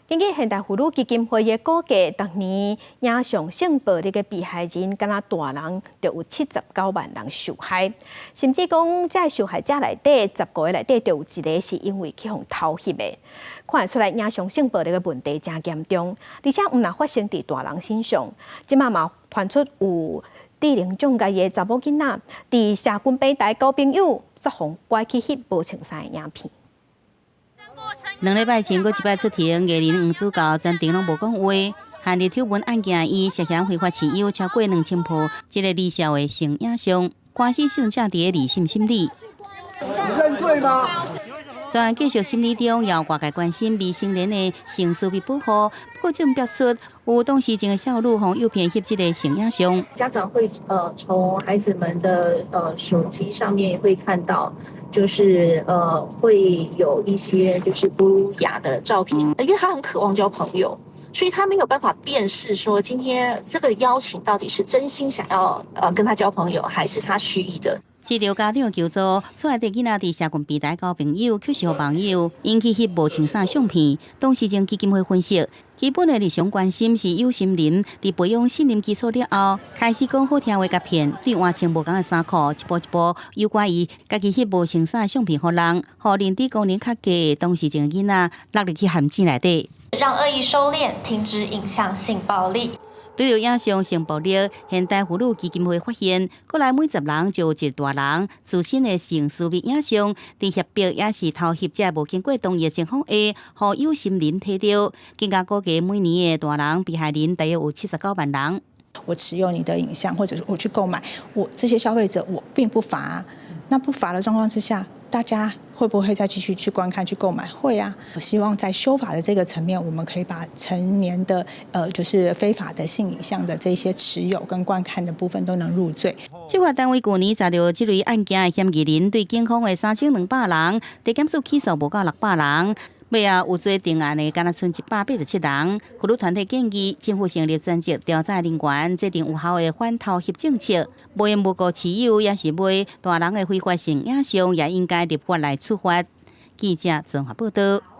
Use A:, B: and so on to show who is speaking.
A: 根据现代妇女基金会的估计，逐年影像性暴力的被害人，敢若大人就有79万人受害，甚至讲在受害者内底，10个内底就有1个是因为去互偷袭的。看得出来，影像性暴力的问题真严重，而且毋但发生伫大人身上，即马嘛传出有智能障碍的查某囡仔，伫社群平台交朋友，煞互拐去翕无穿衫的影片。
B: 2礼拜前，佫一摆出庭，艺人黄子佼全程拢无讲话。限日丑闻案件，伊涉嫌非法持有超过2000部这个离校的性影像，官司上正伫个二审审理。
C: 认罪吗？
B: 专案继续审理中，要外界关心未成年的性私密保护。不过，证表出有当事情的少女互诱骗翕这个性影像。
D: 家长会从孩子们的手机上面会看到，就是会有一些就是不雅的照片，因为他很渴望交朋友。 所以他没有办法辨识说今天这个邀请到底是真心想要跟他交朋友，还是他虚拟的。
B: 接到家长求助，出来的囡仔伫社群平台交朋友，缺少朋友，引起翕无穿衫相片。当时经基金会分析，基本的日常关心是有心人，伫培养信任基础了后，开始讲好听话甲骗，对换穿无同的衫裤，一步一步诱拐伊家己翕无穿衫相片互人，互认知功能较低的当时情囡仔落入去陷阱内底。
E: 让恶意收敛，停止影像性暴力。
B: 对着影像性暴力，现代妇女基金会发现，国内每10人就有一个大人自身的性私密影像，伫脅迫也是偷翕者无经过同意的情况下，互有心人摕到。更加估计每年的大人被害人大约有79万人。
F: 我持有你的影像，或者是我去购买，我这些消费者我并不罚。那不罚的状况之下，大家会不会再继续去观看、去购买？会啊！我希望在修法的这个层面，我们可以把成年的就是非法的性影像的这些持有跟观看的部分都能入罪。
B: 执法单位去年查到这类案件的嫌疑人，对警方的3200人，地检署起诉无到600人。 尾啊，有罪定案的，敢若剩187人。妇女团体建议政府成立专职调查人员，制定有效的反偷翕政策。无缘无故持有，也是买大人的非法性影像，也应该立法来处罚。记者综合报道。